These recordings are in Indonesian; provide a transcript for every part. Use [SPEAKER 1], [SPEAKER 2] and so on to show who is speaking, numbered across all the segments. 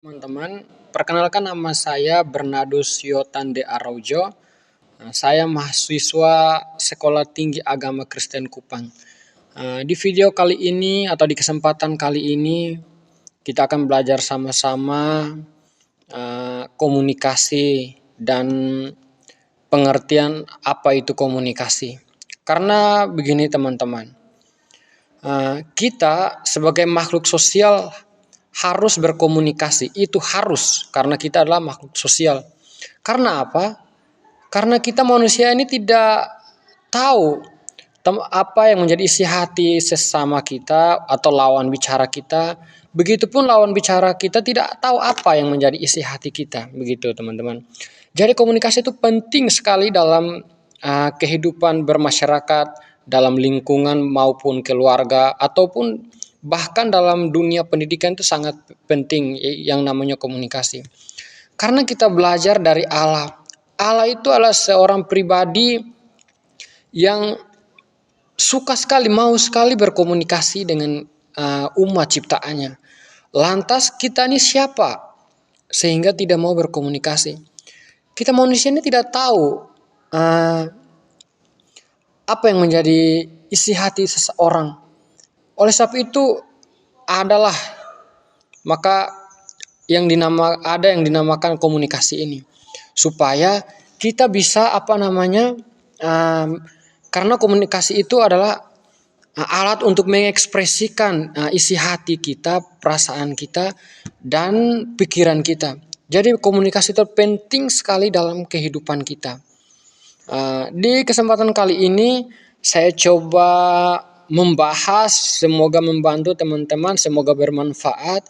[SPEAKER 1] Teman-teman, perkenalkan nama saya Bernardus Yotande Araujo. Saya mahasiswa Sekolah Tinggi Agama Kristen Kupang. Di video kali ini atau di kesempatan kali ini kita akan belajar sama-sama komunikasi dan pengertian apa itu komunikasi. Karena begini teman-teman, kita sebagai makhluk sosial harus berkomunikasi. Itu harus, karena kita adalah makhluk sosial. Karena apa? Karena kita manusia ini tidak tahu apa yang menjadi isi hati sesama kita atau lawan bicara kita. Begitupun lawan bicara kita tidak tahu apa yang menjadi isi hati kita. Begitu teman-teman. Jadi komunikasi itu penting sekali dalam kehidupan bermasyarakat, dalam lingkungan maupun keluarga, ataupun bahkan dalam dunia pendidikan itu sangat penting yang namanya komunikasi. Karena kita belajar dari Allah. Allah itu adalah seorang pribadi yang suka sekali, mau sekali berkomunikasi dengan umat ciptaannya. Lantas kita ini siapa sehingga tidak mau berkomunikasi? Kita manusia ini tidak tahu apa yang menjadi isi hati seseorang. Oleh sebab itu adalah maka ada yang dinamakan komunikasi ini, supaya kita bisa karena komunikasi itu adalah alat untuk mengekspresikan isi hati kita, perasaan kita, dan pikiran kita. Jadi komunikasi itu penting sekali dalam kehidupan kita. Di kesempatan kali ini saya coba membahas, semoga membantu teman-teman, semoga bermanfaat.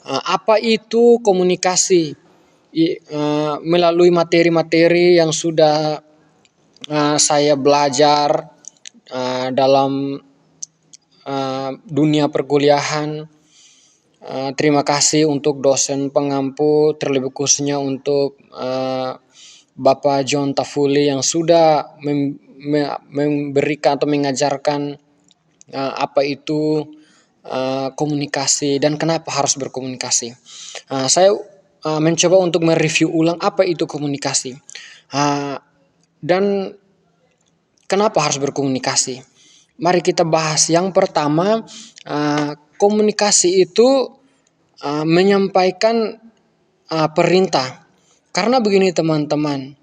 [SPEAKER 1] Apa itu komunikasi? Melalui materi-materi yang sudah saya belajar dalam dunia perkuliahan. Terima kasih untuk dosen pengampu, terlebih khususnya untuk Bapak John Tafuli yang sudah memberikan atau mengajarkan apa itu komunikasi dan kenapa harus berkomunikasi. Saya mencoba untuk mereview ulang apa itu komunikasi dan kenapa harus berkomunikasi. Mari kita bahas. Yang pertama, komunikasi itu menyampaikan perintah. Karena begini teman-teman,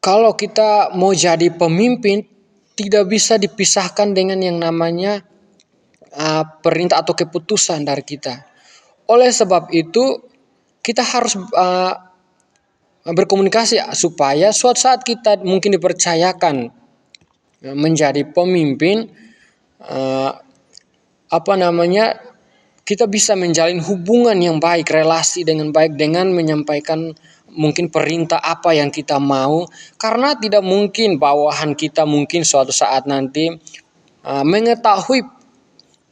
[SPEAKER 1] kalau kita mau jadi pemimpin tidak bisa dipisahkan dengan yang namanya perintah atau keputusan dari kita. Oleh sebab itu kita harus berkomunikasi supaya suatu saat kita mungkin dipercayakan menjadi pemimpin, kita bisa menjalin hubungan yang baik, relasi dengan baik dengan menyampaikan mungkin perintah apa yang kita mau, karena tidak mungkin bawahan kita mungkin suatu saat nanti mengetahui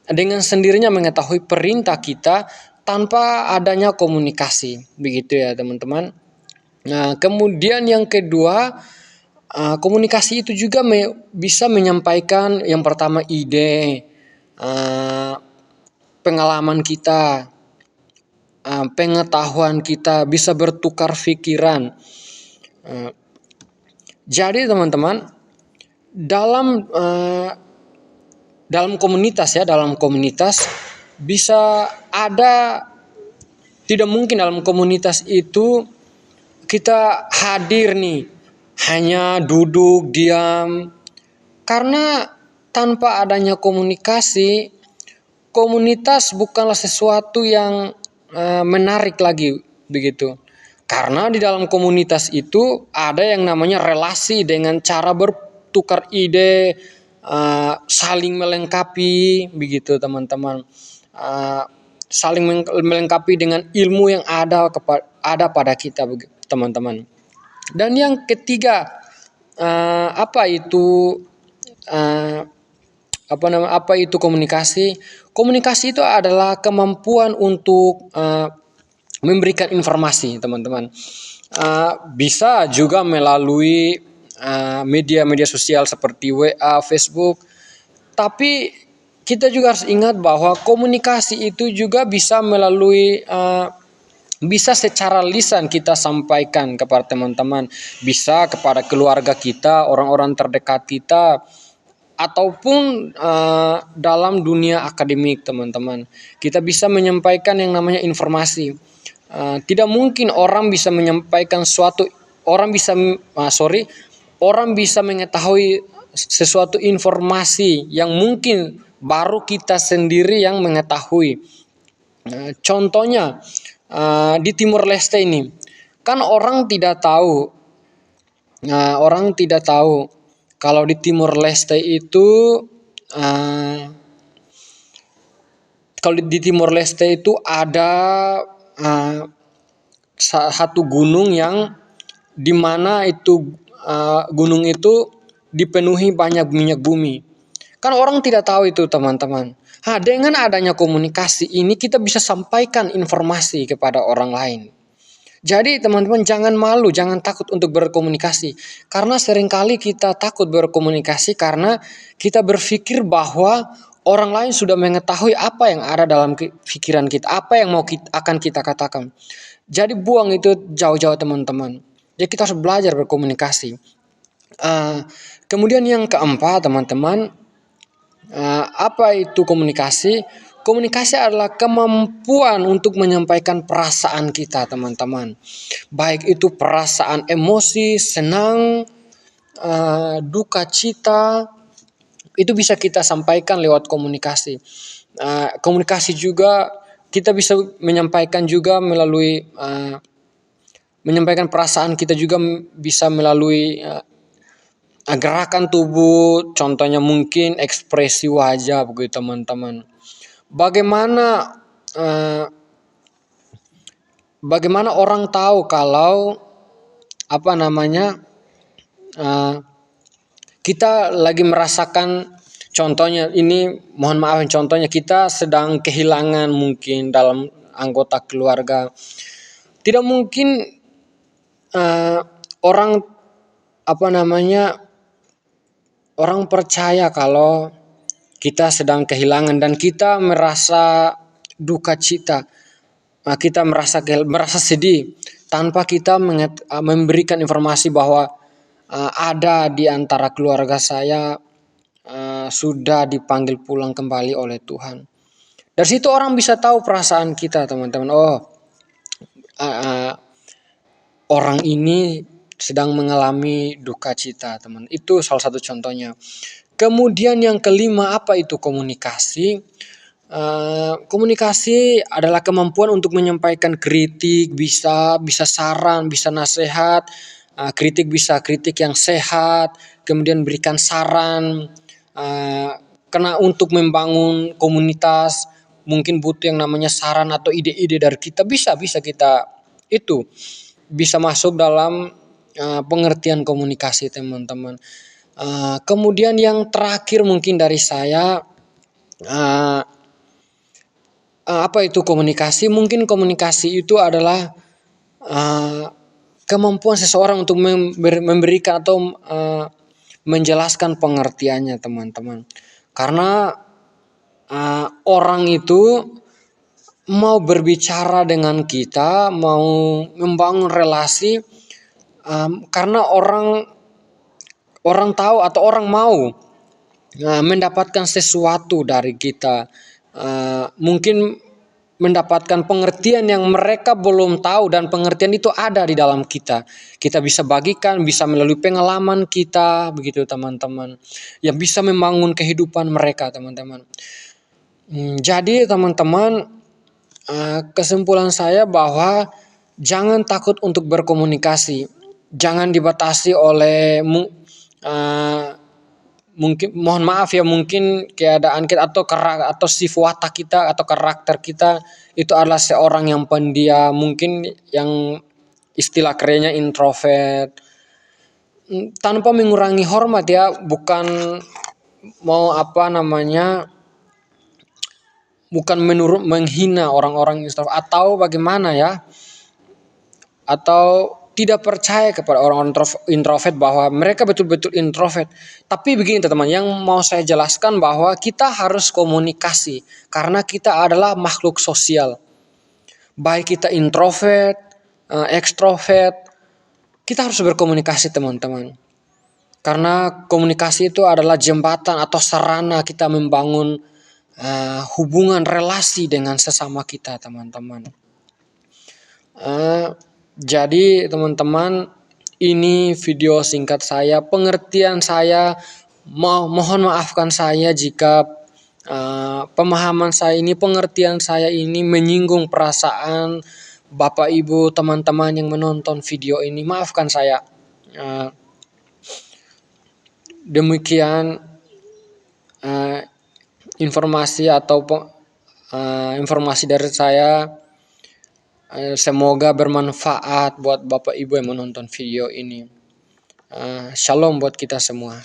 [SPEAKER 1] dengan sendirinya mengetahui perintah kita tanpa adanya komunikasi, begitu ya teman-teman. Nah, kemudian yang kedua, komunikasi itu juga bisa menyampaikan yang pertama ide, pengalaman kita, pengetahuan kita, bisa bertukar pikiran. Jadi teman-teman, dalam komunitas bisa ada, tidak mungkin dalam komunitas itu kita hadir nih hanya duduk diam, karena tanpa adanya komunikasi, komunitas bukanlah sesuatu yang menarik lagi, begitu. Karena di dalam komunitas itu ada yang namanya relasi dengan cara bertukar ide, saling melengkapi, begitu teman-teman. Saling melengkapi dengan ilmu yang ada pada kita, teman-teman. Dan yang ketiga, apa itu komunikasi? Komunikasi itu adalah kemampuan untuk memberikan informasi, teman-teman. Bisa juga melalui media-media sosial seperti WA, Facebook. Tapi kita juga harus ingat bahwa komunikasi itu juga bisa melalui bisa secara lisan kita sampaikan kepada teman-teman, bisa kepada keluarga kita, orang-orang terdekat kita, ataupun dalam dunia akademik, teman-teman. Kita bisa menyampaikan yang namanya informasi. Tidak mungkin orang bisa menyampaikan suatu orang bisa mengetahui sesuatu informasi yang mungkin baru kita sendiri yang mengetahui. Contohnya di Timur Leste ini, kan orang tidak tahu kalau di Timur Leste itu uh, ada uh, satu gunung yang dimana itu gunung itu dipenuhi banyak minyak bumi. Kan orang tidak tahu itu, teman-teman. Dengan adanya komunikasi ini kita bisa sampaikan informasi kepada orang lain. Jadi teman-teman jangan malu, jangan takut untuk berkomunikasi. Karena seringkali kita takut berkomunikasi karena kita berpikir bahwa orang lain sudah mengetahui apa yang ada dalam pikiran kita, apa yang akan kita katakan. Jadi buang itu jauh-jauh, teman-teman. Jadi kita harus belajar berkomunikasi. Kemudian yang keempat, teman-teman, apa itu komunikasi? Komunikasi adalah kemampuan untuk menyampaikan perasaan kita, teman-teman. Baik itu perasaan emosi, senang, duka cita, itu bisa kita sampaikan lewat komunikasi. Komunikasi juga kita bisa menyampaikan juga melalui menyampaikan perasaan kita juga bisa melalui gerakan tubuh, contohnya mungkin ekspresi wajah, begitu teman-teman. Bagaimana uh, bagaimana orang tahu kalau apa namanya kita lagi merasakan, contohnya ini mohon maaf, contohnya kita sedang kehilangan mungkin dalam anggota keluarga. Tidak mungkin orang apa namanya orang percaya kalau kita sedang kehilangan dan kita merasa duka cita, kita merasa sedih tanpa kita memberikan informasi bahwa ada di antara keluarga saya sudah dipanggil pulang kembali oleh Tuhan. Dari situ orang bisa tahu perasaan kita, teman-teman. Oh, orang ini sedang mengalami duka cita, teman. Itu salah satu contohnya. Kemudian yang kelima, apa itu komunikasi? Komunikasi adalah kemampuan untuk menyampaikan kritik, bisa saran, bisa nasihat. Kritik bisa kritik yang sehat, kemudian berikan saran. Karena untuk membangun komunitas mungkin butuh yang namanya saran atau ide-ide dari kita, bisa kita itu bisa masuk dalam pengertian komunikasi, teman-teman. Kemudian yang terakhir mungkin dari saya, apa itu komunikasi? Mungkin komunikasi itu adalah kemampuan seseorang untuk memberikan atau menjelaskan pengertiannya, teman-teman. Karena orang itu mau berbicara dengan kita, mau membangun relasi, karena orang tahu atau orang mau mendapatkan sesuatu dari kita, mungkin mendapatkan pengertian yang mereka belum tahu, dan pengertian itu ada di dalam kita. Kita bisa bagikan, bisa melalui pengalaman kita, begitu teman-teman, yang bisa membangun kehidupan mereka, teman-teman. Jadi teman-teman, kesimpulan saya bahwa jangan takut untuk berkomunikasi, jangan dibatasi oleh mungkin, mohon maaf ya, mungkin keadaan kita atau sifat watak kita atau karakter kita itu adalah seorang yang pendiam, mungkin yang istilah kerennya introvert. Tanpa mengurangi hormat ya, bukan mau apa namanya, bukan menghina orang-orang introvert atau bagaimana ya, atau tidak percaya kepada orang introvert bahwa mereka betul-betul introvert. Tapi begini teman-teman, yang mau saya jelaskan bahwa kita harus komunikasi karena kita adalah makhluk sosial. Baik kita introvert, ekstrovert, kita harus berkomunikasi teman-teman. Karena komunikasi itu adalah jembatan atau sarana kita membangun hubungan relasi dengan sesama kita teman-teman. Jadi teman-teman, ini video singkat saya, pengertian saya, mohon maafkan saya jika pemahaman saya ini, pengertian saya ini menyinggung perasaan Bapak Ibu teman-teman yang menonton video ini. Maafkan saya. Demikian informasi atau informasi dari saya. Semoga bermanfaat buat Bapak Ibu yang menonton video ini. Shalom buat kita semua.